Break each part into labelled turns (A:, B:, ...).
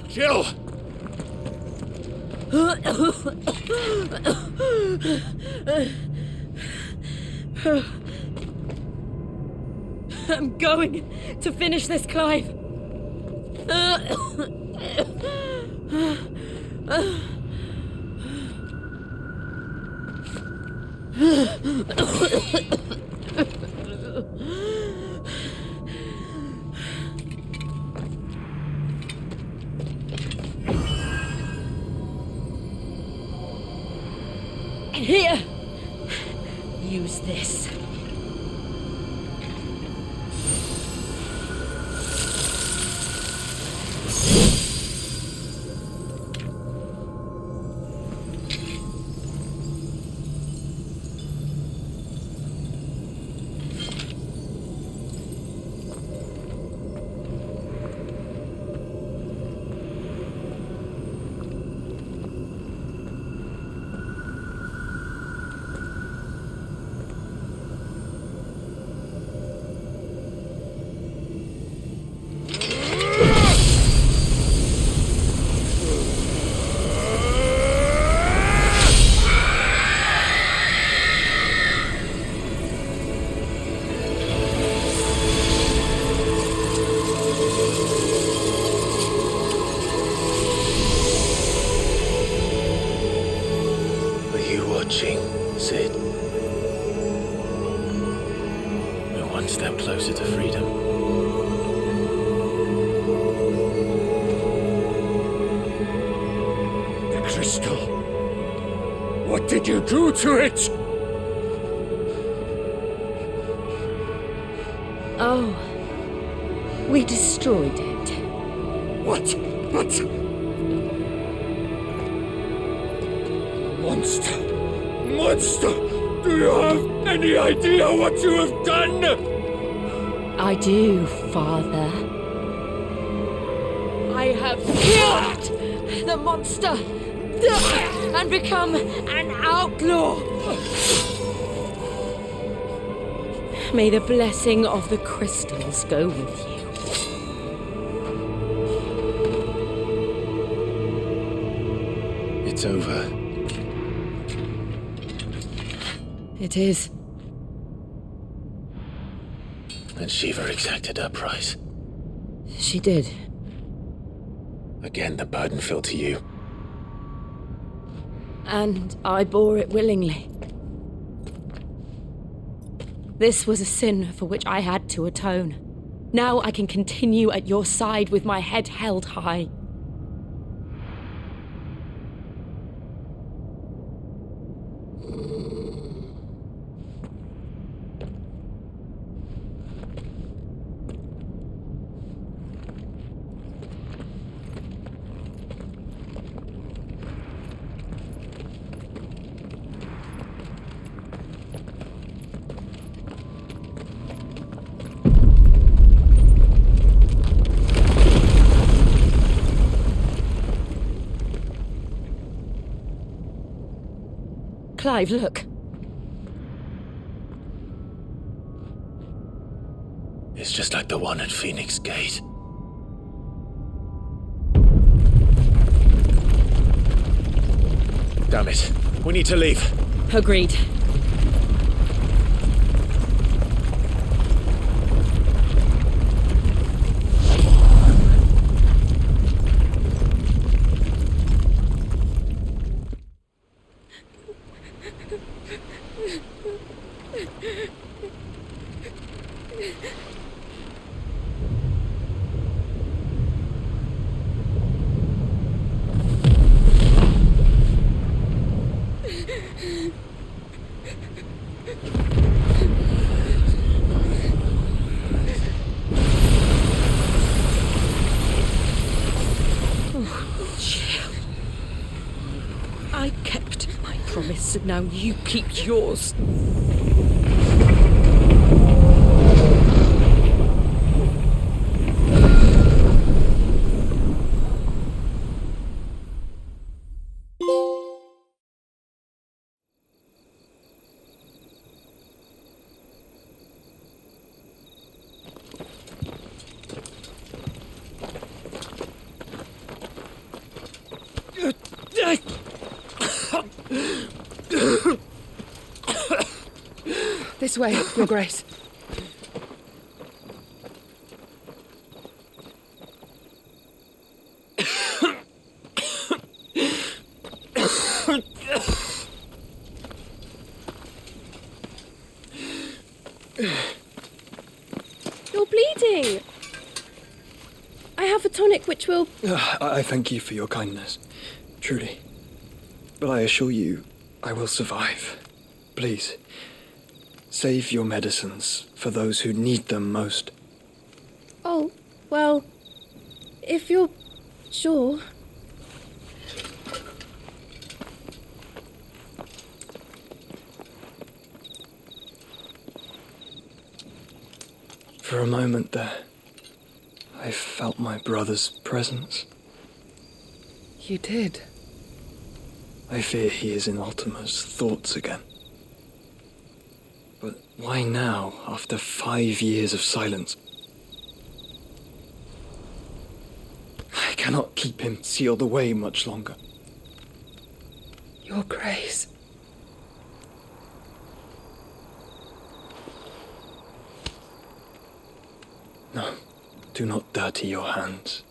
A: Jill!
B: I'm going to finish this, Clive. Here! Use this.
A: Sid. We're one step closer to freedom.
C: The crystal. What did you do to it?
B: Oh, we destroyed it.
C: What? Monster! Do you have any idea what you have done?
B: I do, Father. I have killed the monster and become an outlaw. May the blessing of the crystals go with you.
A: It's over.
B: It is.
A: And Shiva exacted her price.
B: She did.
A: Again, the burden fell to you.
B: And I bore it willingly. This was a sin for which I had to atone. Now I can continue at your side with my head held high. Clive, look.
A: It's just like the one at Phoenix Gate. Damn it. We need to leave.
B: Agreed. I kept my promise, and now you keep yours.
D: This way, Your Grace.
B: You're bleeding! I have a tonic which will...
E: I thank you for your kindness, truly. But I assure you, I will survive. Please, save your medicines for those who need them most.
B: Oh, well, if you're sure...
E: For a moment there, I felt my brother's presence.
D: You did.
E: I fear he is in Ultima's thoughts again. But why now, after 5 years of silence? I cannot keep him sealed away much longer.
D: Your Grace.
E: No, do not dirty your hands.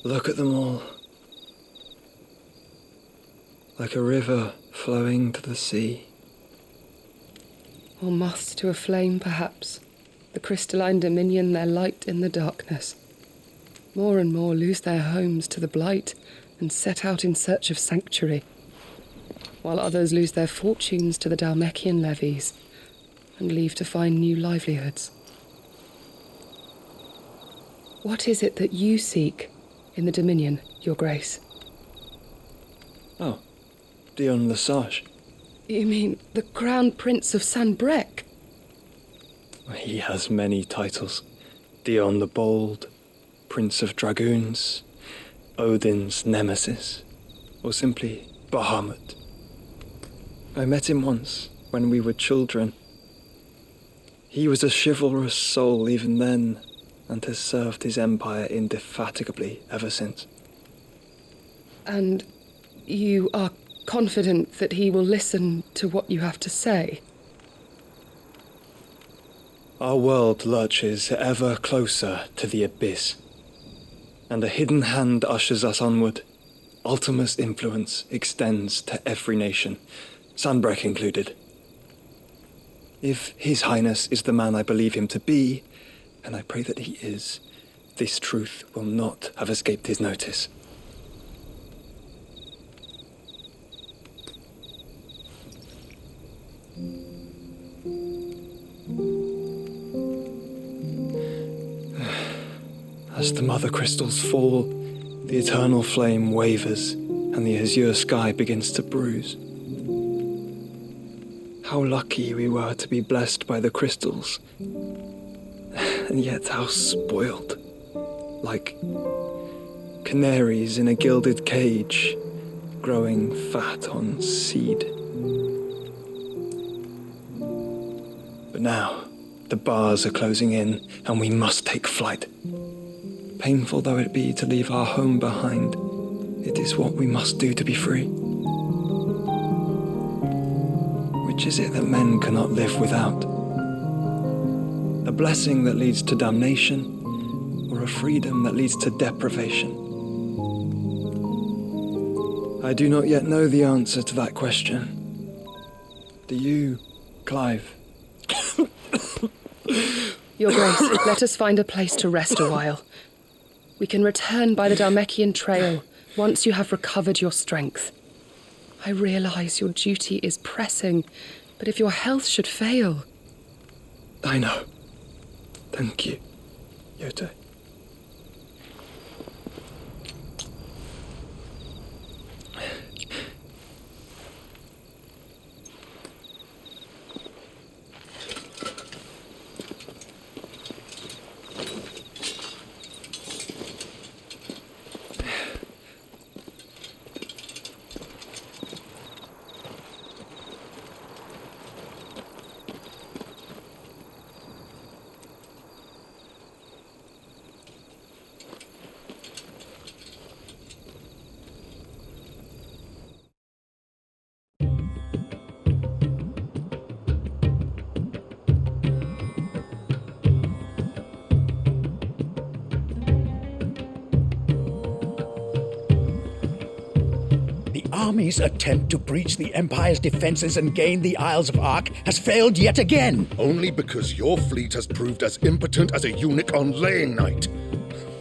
E: Look at them all. Like a river flowing to the sea.
D: Or moths to a flame, perhaps. The crystalline dominion their light in the darkness. More and more lose their homes to the blight and set out in search of sanctuary, while others lose their fortunes to the Dhalmekian levies and leave to find new livelihoods. What is it that you seek in the Dominion, Your Grace?
E: Oh, Dion Lesage.
D: You mean the Crown Prince of Sanbrec?
E: He has many titles. Dion the Bold, Prince of Dragoons, Odin's Nemesis, or simply Bahamut. I met him once, when we were children. He was a chivalrous soul even then, and has served his empire indefatigably ever since.
D: And you are confident that he will listen to what you have to say?
E: Our world lurches ever closer to the abyss, and a hidden hand ushers us onward. Ultima's influence extends to every nation, Sanbrec included. If His Highness is the man I believe him to be, and I pray that he is, this truth will not have escaped his notice. As the mother crystals fall, the eternal flame wavers, and the azure sky begins to bruise. How lucky we were to be blessed by the crystals, and yet how spoiled, like canaries in a gilded cage, growing fat on seed. But now, the bars are closing in, and we must take flight. Painful though it be to leave our home behind, it is what we must do to be free. Which is it that men cannot live without? A blessing that leads to damnation, or a freedom that leads to deprivation? I do not yet know the answer to that question. Do you, Clive?
D: Your Grace, let us find a place to rest a while. We can return by the Dhalmekian trail once you have recovered your strength. I realize your duty is pressing, but if your health should fail...
E: I know. Thank you, Yote.
F: army's attempt to breach the Empire's defenses and gain the Isles of Ark has failed yet again.
C: Only because your fleet has proved as impotent as a eunuch on laying night.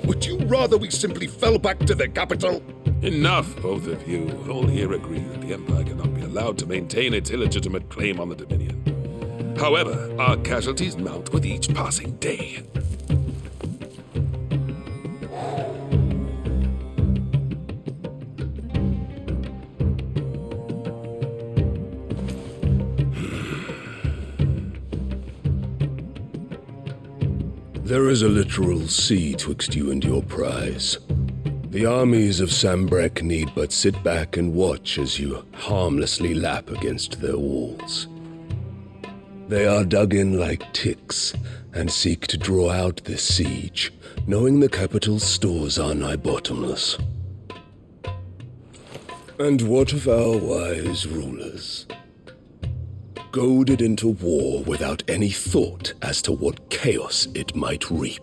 C: Would you rather we simply fell back to the capital?
G: Enough, both of you. All here agree that the Empire cannot be allowed to maintain its illegitimate claim on the Dominion. However, our casualties mount with each passing day.
H: There is a literal sea twixt you and your prize. The armies of Sambrek need but sit back and watch as you harmlessly lap against their walls. They are dug in like ticks and seek to draw out this siege, knowing the capital's stores are nigh bottomless. And what of our wise rulers? Goaded into war without any thought as to what chaos it might reap.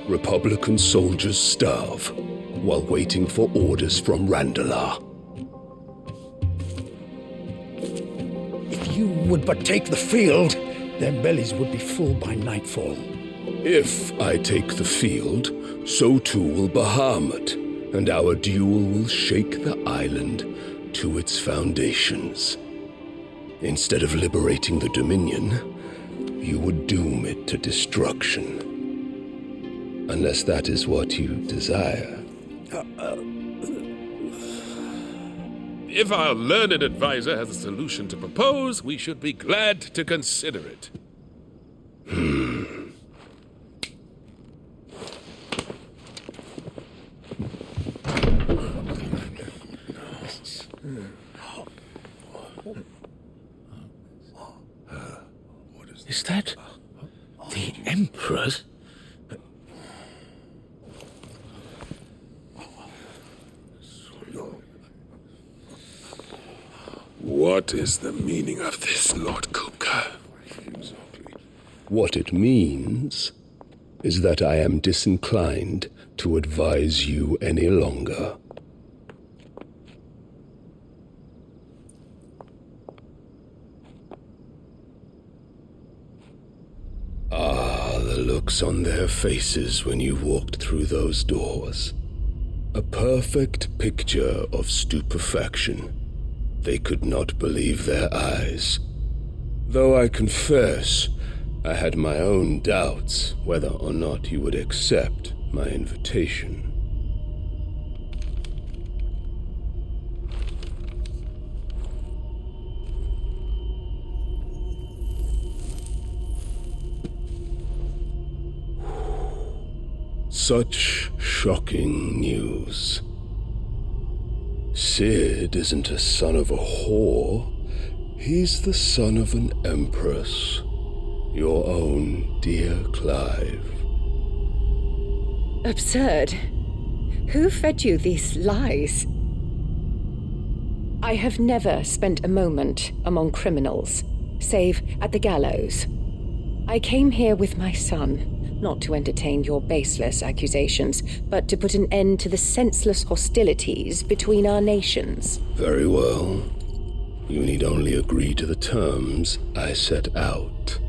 H: Republican soldiers starve while waiting for orders from Randalar.
F: If you would but take the field, their bellies would be full by nightfall.
H: If I take the field, so too will Bahamut, and our duel will shake the island to its foundations. Instead of liberating the Dominion, you would doom it to destruction. Unless that is what you desire.
G: If our learned advisor has a solution to propose, we should be glad to consider it.
F: Is that the Emperor's?
G: What is the meaning of this, Lord Kupka?
H: What it means is that I am disinclined to advise you any longer. The looks on their faces when you walked through those doors. A perfect picture of stupefaction. They could not believe their eyes. Though I confess, I had my own doubts whether or not you would accept my invitation. Such shocking news. Sid isn't a son of a whore. He's the son of an empress. Your own dear Clive.
I: Absurd. Who fed you these lies? I have never spent a moment among criminals, save at the gallows. I came here with my son, not to entertain your baseless accusations, but to put an end to the senseless hostilities between our nations.
H: Very well. You need only agree to the terms I set out.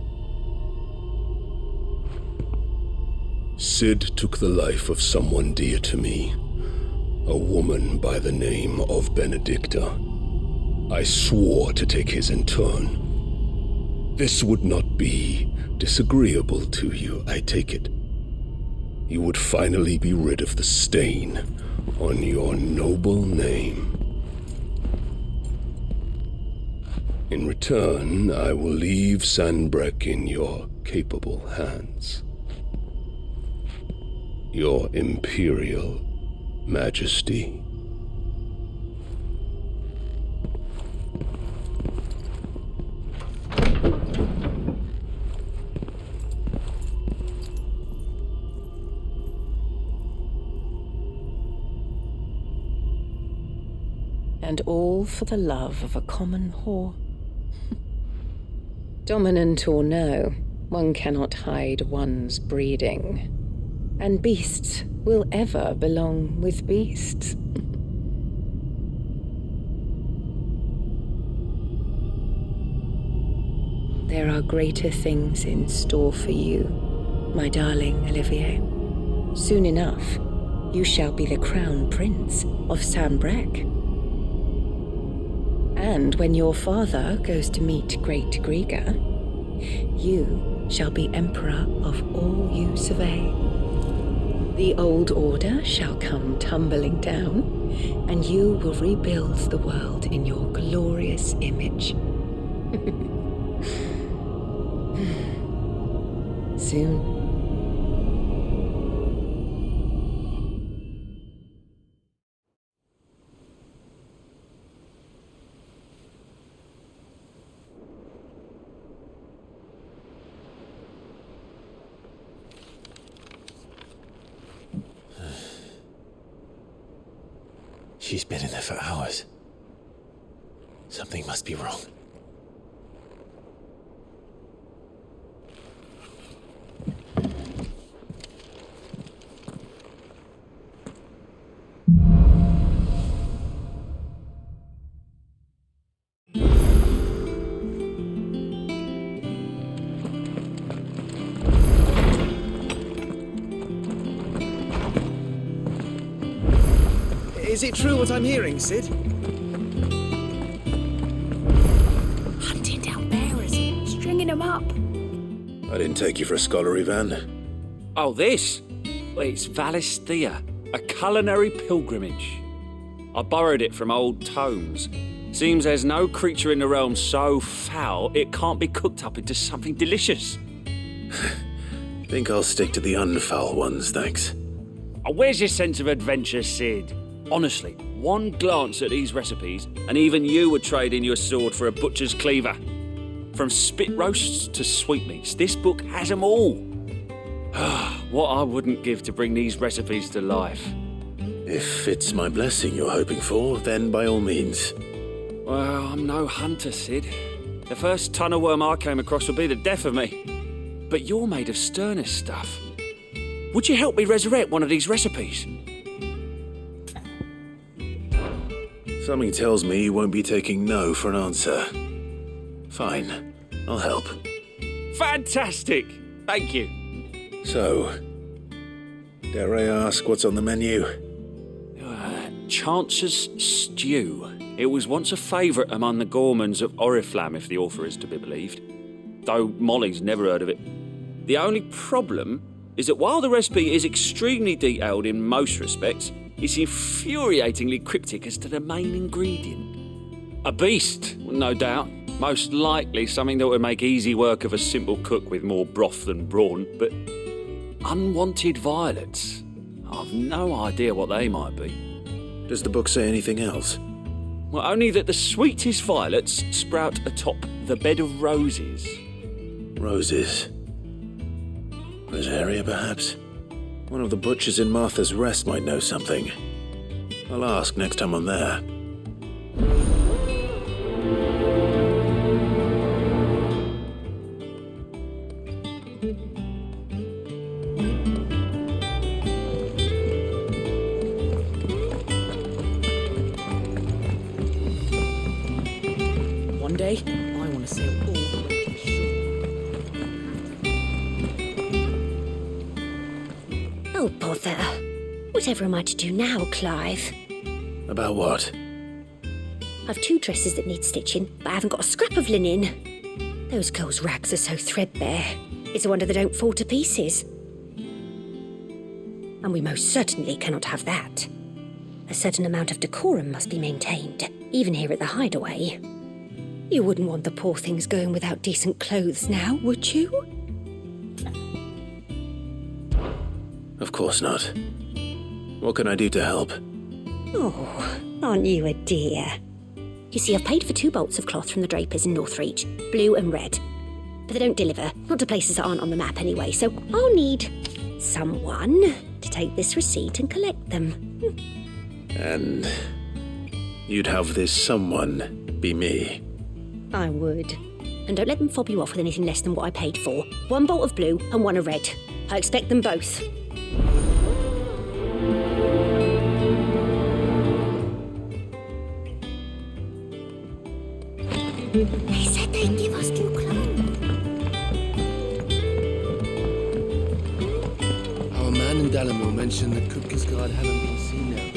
H: Sid took the life of someone dear to me, a woman by the name of Benedicta. I swore to take his in turn. This would not be disagreeable to you, I take it. You would finally be rid of the stain on your noble name. In return, I will leave Sanbrek in your capable hands. Your Imperial Majesty.
I: And all for the love of a common whore. Dominant or no, one cannot hide one's breeding. And beasts will ever belong with beasts. There are greater things in store for you, my darling Olivier. Soon enough, you shall be the crown prince of Sambrec. And when your father goes to meet Great Griga, you shall be emperor of all you survey. The old order shall come tumbling down, and you will rebuild the world in your glorious image. Soon.
A: She's been in there for hours. Something must be wrong.
J: Is it true what I'm hearing, Sid?
K: Hunting down bearers, stringing them up.
H: I didn't take you for a scholar, Ivan.
L: Oh, this? Well, it's Valisthea, a culinary pilgrimage. I borrowed it from old tomes. Seems there's no creature in the realm so foul it can't be cooked up into something delicious.
H: Think I'll stick to the unfoul ones, thanks.
L: Oh, where's your sense of adventure, Sid? Honestly, one glance at these recipes, and even you would trade in your sword for a butcher's cleaver. From spit roasts to sweetmeats, this book has them all. What I wouldn't give to bring these recipes to life.
H: If it's my blessing you're hoping for, then by all means.
L: Well, I'm no hunter, Sid. The first tunnel worm I came across would be the death of me. But you're made of sterner stuff. Would you help me resurrect one of these recipes?
H: Something tells me you won't be taking no for an answer. Fine, I'll help.
L: Fantastic! Thank you.
H: So, dare I ask what's on the menu?
L: Chance's Stew. It was once a favourite among the gourmands of Oriflamme, if the author is to be believed. Though Molly's never heard of it. The only problem is that while the recipe is extremely detailed in most respects, it's infuriatingly cryptic as to the main ingredient. A beast, no doubt. Most likely something that would make easy work of a simple cook with more broth than brawn, but unwanted violets. I've no idea what they might be.
H: Does the book say anything else?
L: Well, only that the sweetest violets sprout atop the bed of roses.
H: Roses. Rosaria, perhaps? One of the butchers in Martha's Rest might know something. I'll ask next time I'm there.
K: One day, I want to sail all the way to the shore.
M: Oh, bother. Whatever am I to do now, Clive?
H: About what?
M: I've 2 dresses that need stitching, but I haven't got a scrap of linen. Those girls' rags are so threadbare. It's a wonder they don't fall to pieces. And we most certainly cannot have that. A certain amount of decorum must be maintained, even here at the hideaway. You wouldn't want the poor things going without decent clothes now, would you?
H: Of course not. What can I do to help?
M: Oh, aren't you a dear? You see, I've paid for 2 bolts of cloth from the drapers in Northreach, blue and red. But they don't deliver, not to places that aren't on the map anyway, so I'll need someone to take this receipt and collect them.
H: And you'd have this someone be me?
M: I would. And don't let them fob you off with anything less than what I paid for. 1 bolt of blue and 1 of red. I expect them both. They said they'd give us new clothes.
N: Our man in Dalamo mentioned that Kupka's guard hadn't been seen there.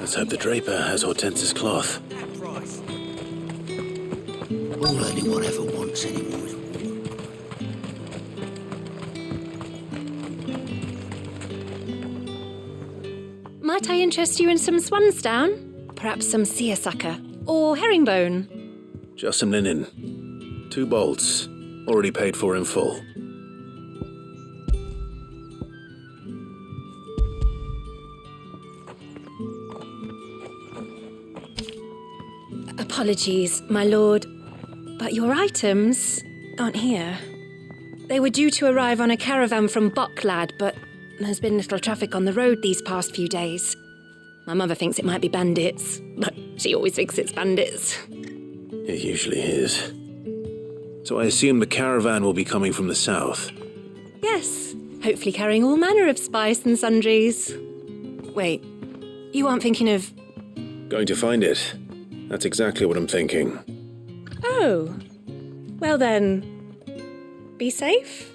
A: Let's hope the draper has Hortense's cloth.
F: All anyone ever wants anymore is
B: Might I interest you in some swansdown? Perhaps some seersucker or herringbone?
A: Just some linen. 2 bolts. Already paid for in full.
B: Apologies, my lord, but your items aren't here. They were due to arrive on a caravan from Bocklad, but there's been little traffic on the road these past few days. My mother thinks it might be bandits, but she always thinks it's bandits.
A: It usually is. So I assume the caravan will be coming from the south.
B: Yes, hopefully carrying all manner of spice and sundries. Wait, you aren't thinking of...
A: Going to find it. That's exactly what I'm thinking.
B: Oh, well then, be safe.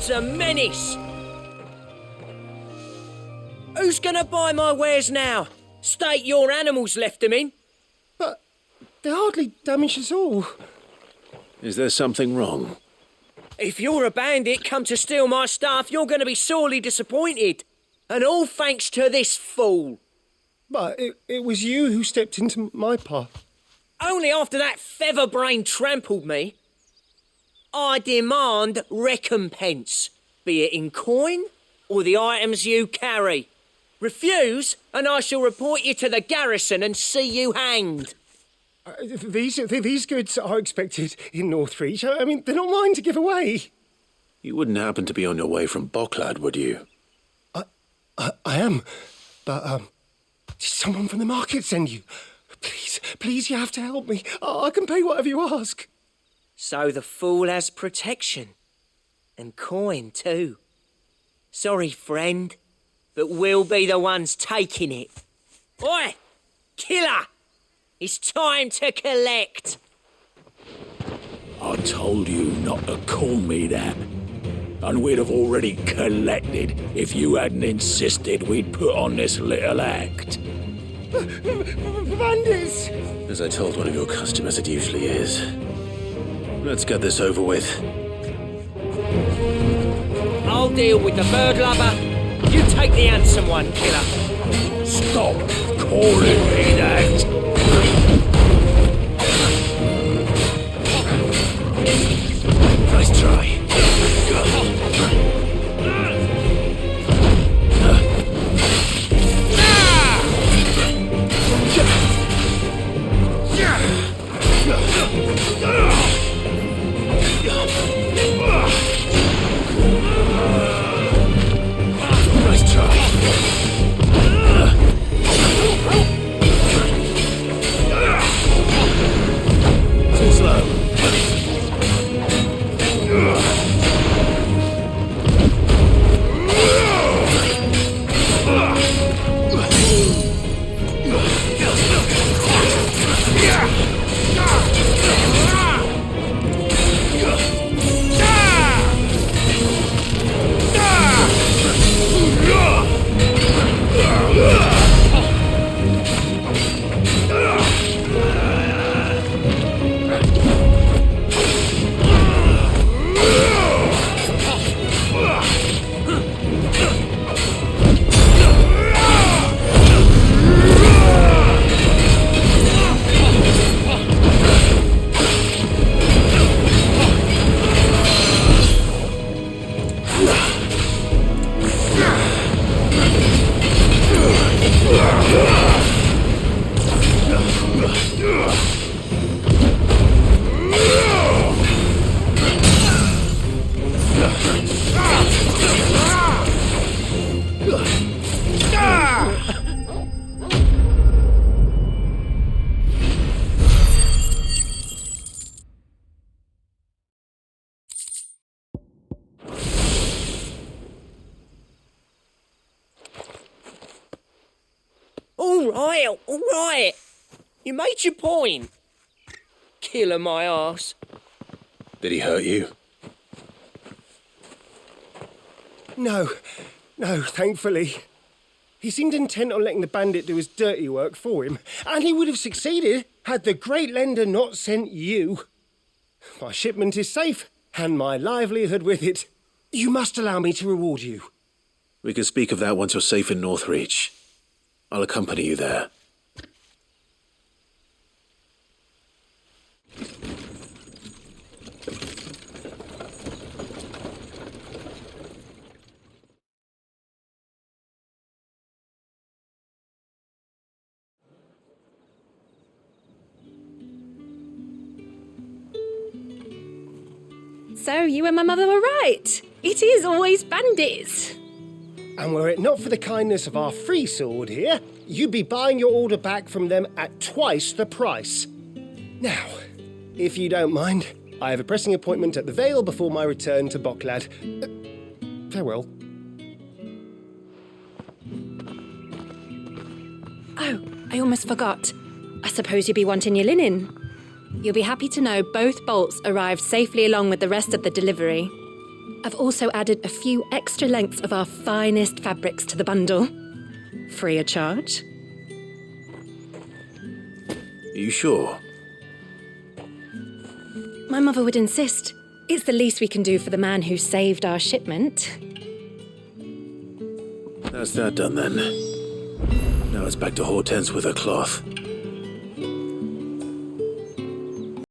O: A menace! Who's gonna buy my wares now? State your animals left them in.
N: But they hardly damaged us all.
A: Is there something wrong?
O: If you're a bandit come to steal my stuff, you're gonna be sorely disappointed. And all thanks to this fool.
N: But it was you who stepped into my path.
O: Only after that feather-brain trampled me. I demand recompense, be it in coin or the items you carry. Refuse, and I shall report you to the garrison and see you hanged.
N: These goods are expected in Northreach. I mean, they're not mine to give away.
A: You wouldn't happen to be on your way from Bocklad, would you?
N: I am, but did someone from the market send you? Please, you have to help me. I can pay whatever you ask.
O: So the fool has protection. And coin, too. Sorry, friend, but we'll be the ones taking it. Oi! Killer! It's time to collect!
P: I told you not to call me that. And we'd have already collected if you hadn't insisted we'd put on this little act.
N: Bandits!
A: As I told one of your customers, it usually is. Let's get this over with.
O: I'll deal with the bird lover. You take the handsome one, killer.
P: Stop calling me that?
A: Nice try. Nice try. Too slow.
O: All right. You made your point. Killer my arse.
A: Did he hurt you?
N: No, thankfully. He seemed intent on letting the bandit do his dirty work for him, and he would have succeeded had the great lender not sent you. My shipment is safe, and my livelihood with it. You must allow me to reward you.
A: We can speak of that once you're safe in Northreach. I'll accompany you there.
B: So you and my mother were right. It is always bandits.
N: And were it not for the kindness of our free sword here, you'd be buying your order back from them at twice the price. Now, if you don't mind, I have a pressing appointment at the Vale before my return to Bocklad. Farewell.
B: Oh, I almost forgot. I suppose you'll be wanting your linen. You'll be happy to know both bolts arrived safely along with the rest of the delivery. I've also added a few extra lengths of our finest fabrics to the bundle. Free of charge.
A: Are you sure?
B: My mother would insist. It's the least we can do for the man who saved our shipment.
A: That's that done then. Now it's back to Hortense with her cloth.